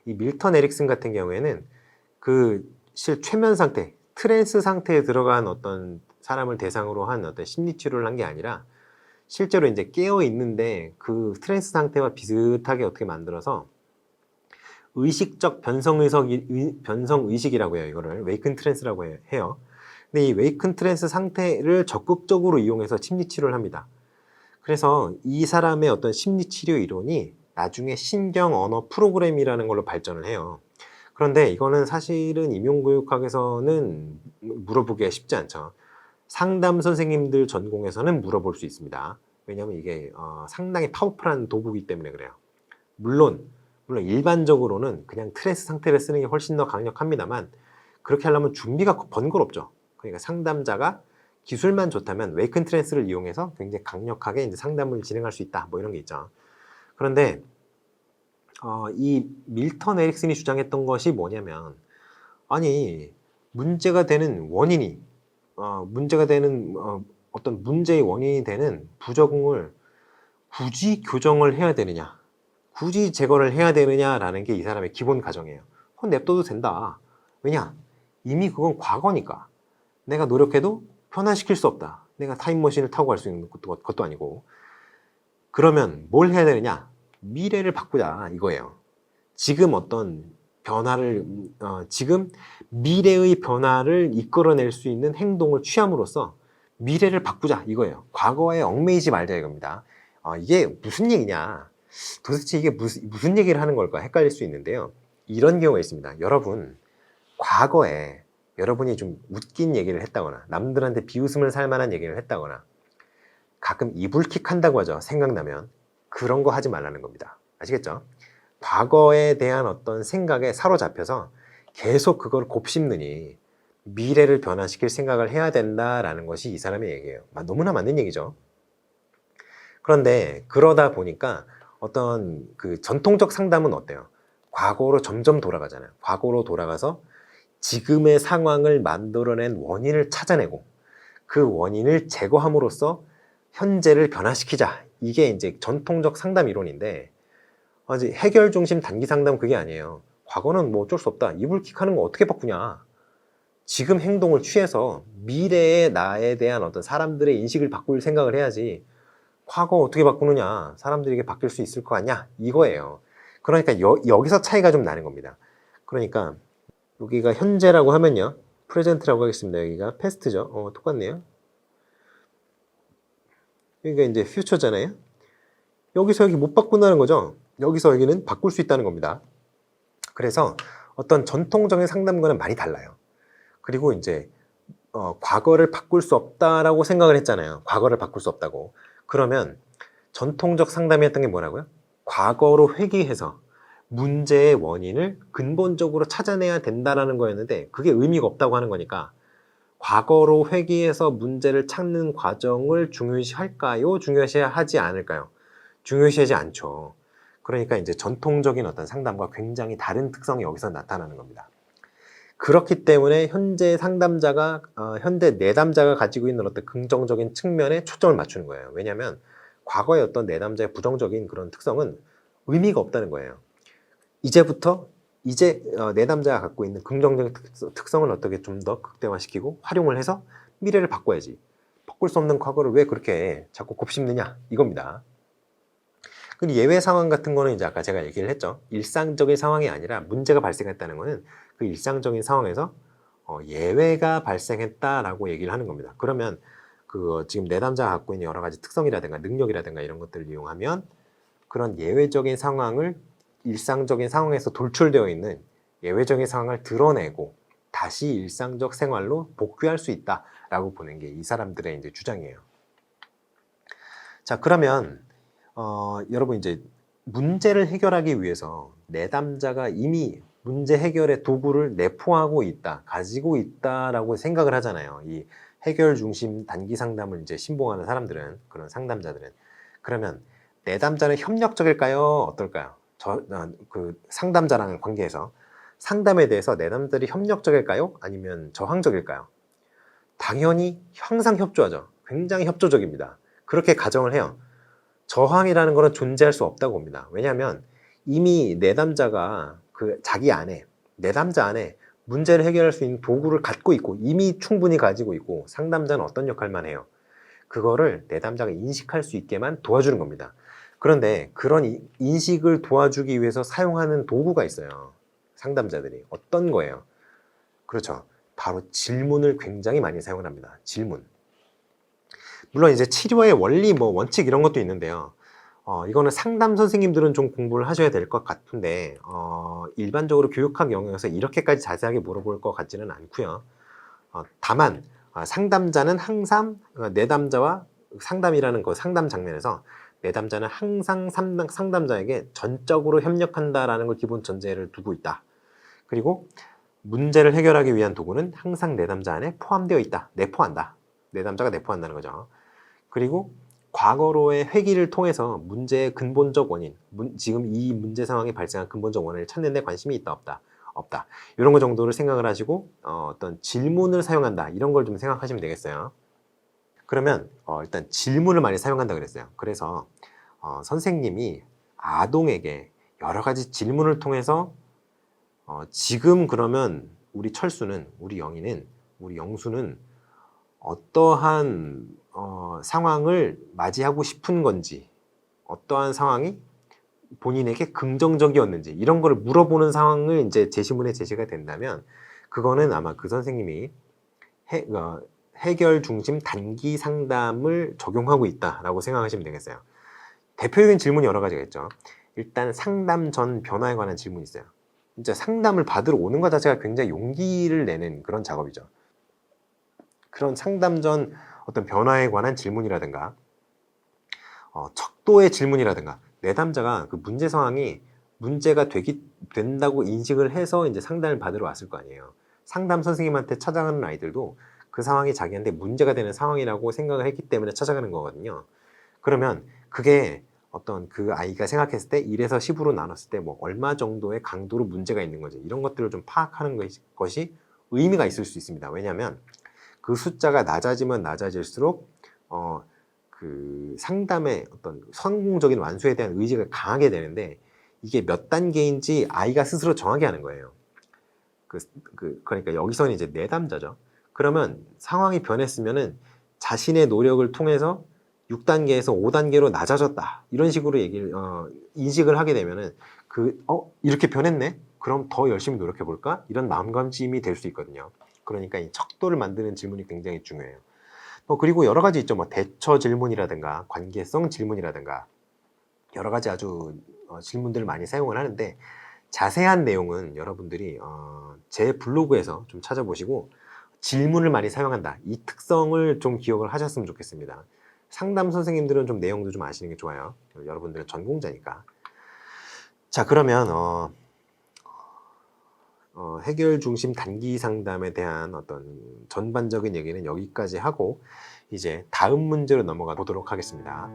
이 밀턴 에릭슨 같은 경우에는 그 최면 상태, 트랜스 상태에 들어간 어떤 사람을 대상으로 한 어떤 심리 치료를 한 게 아니라 실제로 이제 깨어 있는데 그 트랜스 상태와 비슷하게 어떻게 만들어서 의식적 변성 의식이라고 해요. 이거를 웨이큰 트랜스라고 해요. 근데 이 웨이큰 트랜스 상태를 적극적으로 이용해서 심리 치료를 합니다. 그래서 이 사람의 어떤 심리 치료 이론이 나중에 신경 언어 프로그램이라는 걸로 발전을 해요. 그런데 이거는 사실은 임용교육학에서는 물어보기가 쉽지 않죠. 상담 선생님들 전공에서는 물어볼 수 있습니다. 왜냐하면 이게 상당히 파워풀한 도구이기 때문에 그래요. 물론 일반적으로는 그냥 트랜스 상태를 쓰는 게 훨씬 더 강력합니다만 그렇게 하려면 준비가 번거롭죠. 그러니까 상담자가 기술만 좋다면 웨이큰 트랜스를 이용해서 굉장히 강력하게 이제 상담을 진행할 수 있다. 뭐 이런 게 있죠. 그런데 이 밀턴 에릭슨이 주장했던 것이 뭐냐면 아니 문제가 되는 원인이 문제가 되는 어떤 문제의 원인이 되는 부적응을 굳이 교정을 해야 되느냐 굳이 제거를 해야 되느냐라는 게 이 사람의 기본 가정이에요. 그건 냅둬도 된다. 왜냐 이미 그건 과거니까 내가 노력해도 변화시킬 수 없다. 내가 타임머신을 타고 갈 수 있는 것도 아니고 그러면 뭘 해야 되느냐 미래를 바꾸자 이거예요. 지금 어떤 변화를 지금 미래의 변화를 이끌어낼 수 있는 행동을 취함으로써 미래를 바꾸자 이거예요. 과거에 얽매이지 말자 이겁니다. 이게 무슨 얘기냐 도대체 이게 무슨 얘기를 하는 걸까 헷갈릴 수 있는데요. 이런 경우가 있습니다. 여러분 과거에 여러분이 좀 웃긴 얘기를 했다거나 남들한테 비웃음을 살 만한 얘기를 했다거나 가끔 이불킥 한다고 하죠. 생각나면 그런 거 하지 말라는 겁니다. 아시겠죠? 과거에 대한 어떤 생각에 사로잡혀서 계속 그걸 곱씹느니 미래를 변화시킬 생각을 해야 된다라는 것이 이 사람의 얘기예요. 너무나 맞는 얘기죠. 그런데 그러다 보니까 어떤 그 전통적 상담은 어때요? 과거로 점점 돌아가잖아요. 과거로 돌아가서 지금의 상황을 만들어낸 원인을 찾아내고 그 원인을 제거함으로써 현재를 변화시키자. 이게 이제 전통적 상담 이론인데 아직 해결 중심 단기 상담 그게 아니에요. 과거는 뭐 어쩔 수 없다. 이불킥 하는 거 어떻게 바꾸냐. 지금 행동을 취해서 미래의 나에 대한 어떤 사람들의 인식을 바꿀 생각을 해야지. 과거 어떻게 바꾸느냐. 사람들이 이게 바뀔 수 있을 거 아니야. 이거예요. 그러니까 여기서 차이가 좀 나는 겁니다. 그러니까 여기가 현재라고 하면요. 프레젠트라고 하겠습니다. 여기가 패스트죠. 똑같네요. 여기가 이제 퓨처잖아요. 여기서 여기 못 바꾼다는 거죠. 여기서 여기는 바꿀 수 있다는 겁니다. 그래서 어떤 전통적인 상담과는 많이 달라요. 그리고 이제 과거를 바꿀 수 없다라고 생각을 했잖아요. 과거를 바꿀 수 없다고. 그러면 전통적 상담이었던 게 뭐라고요? 과거로 회귀해서 문제의 원인을 근본적으로 찾아내야 된다라는 거였는데 그게 의미가 없다고 하는 거니까 과거로 회귀해서 문제를 찾는 과정을 중요시할까요? 중요시하지 않을까요? 중요시하지 않죠. 그러니까 이제 전통적인 어떤 상담과 굉장히 다른 특성이 여기서 나타나는 겁니다. 그렇기 때문에 현재 상담자가 현재 내담자가 가지고 있는 어떤 긍정적인 측면에 초점을 맞추는 거예요. 왜냐하면 과거의 어떤 내담자의 부정적인 그런 특성은 의미가 없다는 거예요. 이제부터 내담자가 갖고 있는 긍정적인 특성을 어떻게 좀 더 극대화시키고 활용을 해서 미래를 바꿔야지. 바꿀 수 없는 과거를 왜 그렇게 자꾸 곱씹느냐 이겁니다. 근데 예외 상황 같은 거는 이제 아까 제가 얘기를 했죠. 일상적인 상황이 아니라 문제가 발생했다는 거는 그 일상적인 상황에서 예외가 발생했다라고 얘기를 하는 겁니다. 그러면 그 지금 내담자가 갖고 있는 여러 가지 특성이라든가 능력이라든가 이런 것들을 이용하면 그런 예외적인 상황을 일상적인 상황에서 돌출되어 있는 예외적인 상황을 드러내고 다시 일상적 생활로 복귀할 수 있다라고 보는 게 이 사람들의 이제 주장이에요. 자, 그러면 여러분 이제 문제를 해결하기 위해서 내담자가 이미 문제 해결의 도구를 내포하고 있다, 가지고 있다라고 생각을 하잖아요. 이 해결 중심 단기 상담을 이제 신봉하는 사람들은, 그런 상담자들은. 그러면 내담자는 협력적일까요? 어떨까요? 그 상담자랑 관계에서 상담에 대해서 내담자들이 협력적일까요? 아니면 저항적일까요? 당연히 항상 협조하죠. 굉장히 협조적입니다. 그렇게 가정을 해요. 저항이라는 것은 존재할 수 없다고 봅니다. 왜냐하면 이미 내담자가 그 자기 안에, 내담자 안에 문제를 해결할 수 있는 도구를 갖고 있고 이미 충분히 가지고 있고 상담자는 어떤 역할만 해요? 그거를 내담자가 인식할 수 있게만 도와주는 겁니다. 그런데 그런 인식을 도와주기 위해서 사용하는 도구가 있어요. 상담자들이. 어떤 거예요? 그렇죠. 바로 질문을 굉장히 많이 사용을 합니다. 질문. 물론 이제 치료의 원리, 원칙 이런 것도 있는데요. 이거는 상담 선생님들은 좀 공부를 하셔야 될 것 같은데, 일반적으로 교육학 영역에서 이렇게까지 자세하게 물어볼 것 같지는 않고요. 다만, 상담자는 항상 내담자와 상담이라는 그 상담 장면에서 내담자는 항상 상담자에게 전적으로 협력한다라는 걸 기본 전제를 두고 있다. 그리고 문제를 해결하기 위한 도구는 항상 내담자 안에 포함되어 있다. 내포한다. 내담자가 내포한다는 거죠. 그리고 과거로의 회귀를 통해서 문제의 근본적 원인, 지금 이 문제 상황이 발생한 근본적 원인을 찾는 데 관심이 있다, 없다. 없다. 이런 거 정도를 생각을 하시고 어떤 질문을 사용한다. 이런 걸 좀 생각하시면 되겠어요. 그러면 일단 질문을 많이 사용한다 그랬어요. 그래서 선생님이 아동에게 여러 가지 질문을 통해서 지금 그러면 우리 철수는, 우리 영희는, 우리 영수는 어떠한 상황을 맞이하고 싶은 건지, 어떠한 상황이 본인에게 긍정적이었는지 이런 거를 물어보는 상황을 이제 제시문에 제시가 된다면 그거는 아마 그 선생님이 해결 중심 단기 상담을 적용하고 있다라고 생각하시면 되겠어요. 대표적인 질문이 여러 가지가 있죠. 일단 상담 전 변화에 관한 질문이 있어요. 진짜 상담을 받으러 오는 것 자체가 굉장히 용기를 내는 그런 작업이죠. 그런 상담 전 어떤 변화에 관한 질문이라든가 척도의 질문이라든가 내담자가 그 문제 상황이 문제가 된다고 인식을 해서 이제 상담을 받으러 왔을 거 아니에요. 상담 선생님한테 찾아가는 아이들도 그 상황이 자기한테 문제가 되는 상황이라고 생각을 했기 때문에 찾아가는 거거든요. 그러면 그게 어떤 그 아이가 생각했을 때 1에서 10으로 나눴을 때 뭐 얼마 정도의 강도로 문제가 있는 거지 이런 것들을 좀 파악하는 것이 의미가 있을 수 있습니다. 왜냐하면 그 숫자가 낮아지면 낮아질수록 그 상담의 어떤 성공적인 완수에 대한 의지가 강하게 되는데 이게 몇 단계인지 아이가 스스로 정하게 하는 거예요. 그러니까 여기서는 이제 내담자죠. 그러면 상황이 변했으면은 자신의 노력을 통해서 6단계에서 5단계로 낮아졌다. 이런 식으로 인식을 하게 되면은 이렇게 변했네? 그럼 더 열심히 노력해 볼까? 이런 마음가짐이 될 수 있거든요. 그러니까 이 척도를 만드는 질문이 굉장히 중요해요. 그리고 여러 가지 있죠. 뭐 대처 질문이라든가 관계성 질문이라든가 여러 가지 아주 질문들을 많이 사용을 하는데 자세한 내용은 여러분들이 제 블로그에서 좀 찾아보시고 질문을 많이 사용한다. 이 특성을 좀 기억을 하셨으면 좋겠습니다. 상담 선생님들은 좀 내용도 좀 아시는 게 좋아요. 여러분들은 전공자니까. 자, 그러면 해결 중심 단기 상담에 대한 어떤 전반적인 얘기는 여기까지 하고 이제 다음 문제로 넘어가 보도록 하겠습니다.